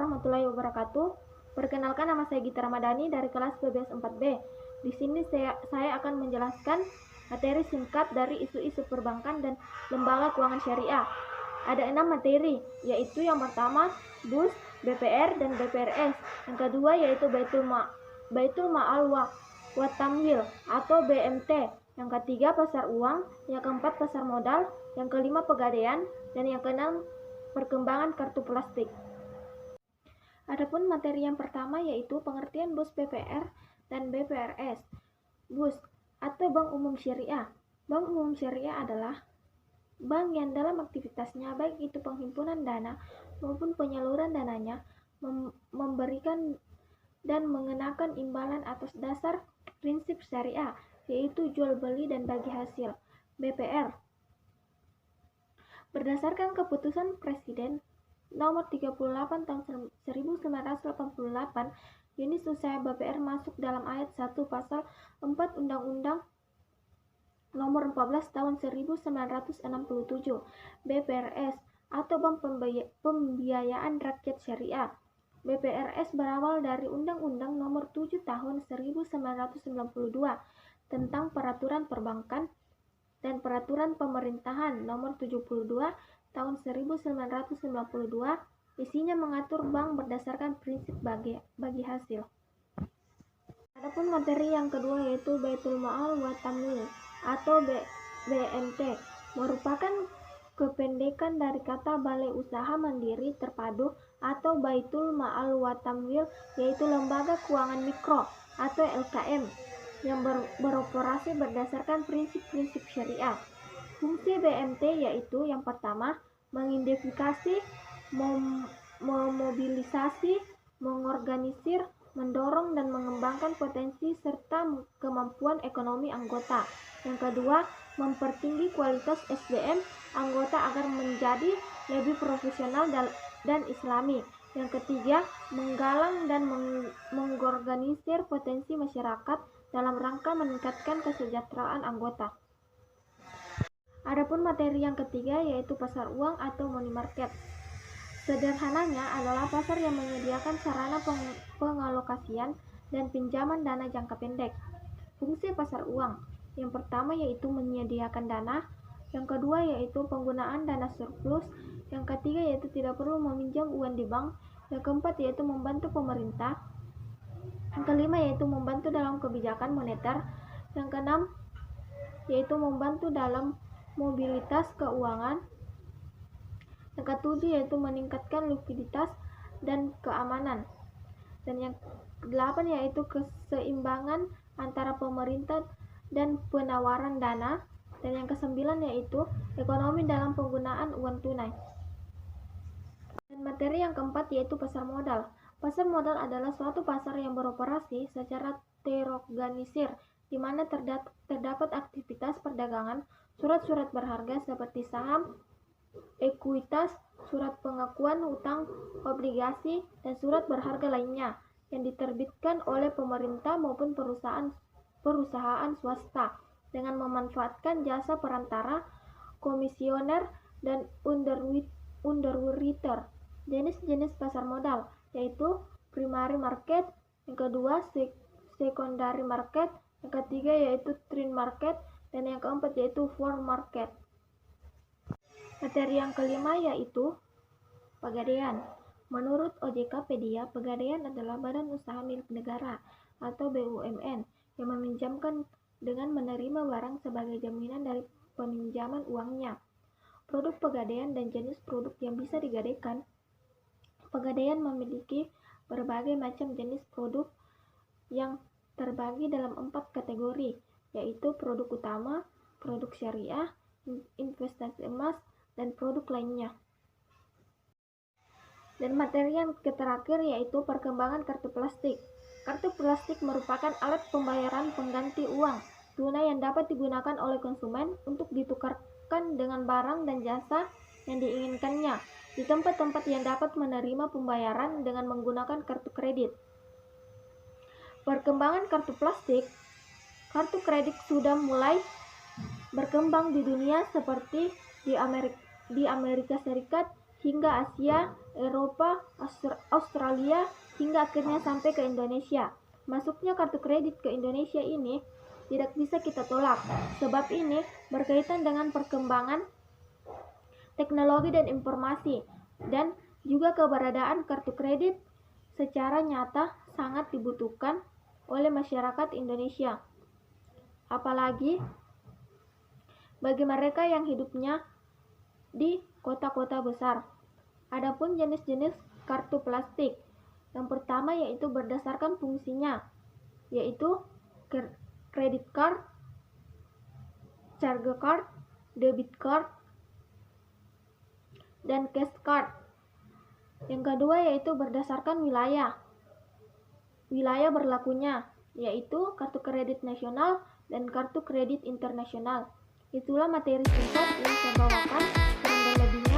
warahmatullahi wabarakatuh. Perkenalkan, nama saya Gita Ramadhani dari kelas PBS 4B. Di sini saya akan menjelaskan materi singkat dari isu-isu perbankan dan lembaga keuangan syariah. Ada 6 materi, yaitu yang pertama BUS, BPR, dan BPRS. Yang kedua yaitu Baitul Ma'al wa Tamwil atau BMT. Yang ketiga pasar uang, yang keempat pasar modal, yang kelima pegadaian, dan yang keenam perkembangan kartu plastik. Adapun materi yang pertama yaitu pengertian BUS, BPR, dan BPRS. BUS atau Bank Umum Syariah. Bank Umum Syariah adalah bank yang dalam aktivitasnya, baik itu penghimpunan dana maupun penyaluran dananya, memberikan dan mengenakan imbalan atas dasar prinsip syariah, yaitu jual beli dan bagi hasil. BPR berdasarkan keputusan Presiden nomor 38 tahun 1988, unit usaha BPR masuk dalam ayat 1 pasal 4 Undang-Undang nomor 14 tahun 1967. BPRS atau Bank Pembiayaan Rakyat Syariah. BPRS berawal dari Undang-Undang nomor 7 tahun 1992 tentang peraturan perbankan dan peraturan pemerintahan nomor 72 tahun 1992. Isinya mengatur bank berdasarkan prinsip bagi hasil. Adapun materi yang kedua yaitu Baitul Ma'al wa Tamwil atau BMT, merupakan kependekan dari kata Balai Usaha Mandiri Terpadu atau Baitul Ma'al wa Tamwil, yaitu lembaga keuangan mikro atau LKM yang beroperasi berdasarkan prinsip-prinsip syariah. Fungsi BMT yaitu yang pertama, mengidentifikasi, memobilisasi, mengorganisir, mendorong dan mengembangkan potensi serta kemampuan ekonomi anggota. Yang kedua, mempertinggi kualitas SDM anggota agar menjadi lebih profesional dan islami. Yang ketiga, menggalang dan mengorganisir potensi masyarakat dalam rangka meningkatkan kesejahteraan anggota. Adapun materi yang ketiga yaitu pasar uang atau money market. Sederhananya adalah pasar yang menyediakan sarana pengalokasian dan pinjaman dana jangka pendek. Fungsi pasar uang, yang pertama yaitu menyediakan dana, yang kedua yaitu penggunaan dana surplus, yang ketiga yaitu tidak perlu meminjam uang di bank, yang keempat yaitu membantu pemerintah, yang kelima yaitu membantu dalam kebijakan moneter, yang keenam yaitu membantu dalam mobilitas keuangan, yang ketujuh yaitu meningkatkan likuiditas dan keamanan, dan yang kedelapan yaitu keseimbangan antara pemerintah dan penawaran dana, dan yang kesembilan yaitu ekonomi dalam penggunaan uang tunai. Dan materi yang keempat yaitu pasar modal. Pasar modal adalah suatu pasar yang beroperasi secara terorganisir, di mana terdapat aktivitas perdagangan surat-surat berharga seperti saham, ekuitas, surat pengakuan hutang, obligasi, dan surat berharga lainnya yang diterbitkan oleh pemerintah maupun perusahaan swasta dengan memanfaatkan jasa perantara, komisioner, dan underwriter. Jenis-jenis pasar modal yaitu primary market, yang kedua secondary market, yang ketiga yaitu trade market, dan yang keempat yaitu forward market. Materi yang kelima yaitu pegadaian. Menurut OJK-pedia, pegadaian adalah badan usaha milik negara atau BUMN yang meminjamkan dengan menerima barang sebagai jaminan dari peminjaman uangnya. Produk pegadaian dan jenis produk yang bisa digadaikan. Pegadaian memiliki berbagai macam jenis produk yang terbagi dalam 4 kategori, yaitu produk utama, produk syariah, investasi emas, dan produk lainnya. Dan materi yang terakhir yaitu perkembangan kartu plastik. Kartu plastik merupakan alat pembayaran pengganti uang tunai yang dapat digunakan oleh konsumen untuk ditukarkan dengan barang dan jasa yang diinginkannya di tempat-tempat yang dapat menerima pembayaran dengan menggunakan kartu kredit. Perkembangan kartu plastik. Kartu kredit sudah mulai berkembang di dunia seperti di Amerika Serikat hingga Asia Eropa, Australia, hingga akhirnya sampai ke Indonesia. Masuknya kartu kredit ke Indonesia ini tidak bisa kita tolak, sebab ini berkaitan dengan perkembangan teknologi dan informasi, dan juga keberadaan kartu kredit secara nyata sangat dibutuhkan oleh masyarakat Indonesia. Apalagi bagi mereka yang hidupnya di kota-kota besar. Adapun jenis-jenis kartu plastik, yang pertama yaitu berdasarkan fungsinya, yaitu credit card, charge card, debit card, dan cash card. Yang kedua yaitu berdasarkan wilayah berlakunya, yaitu kartu kredit nasional dan kartu kredit internasional. Itulah materi singkat yang saya bawakan. Kurang dan lebihnya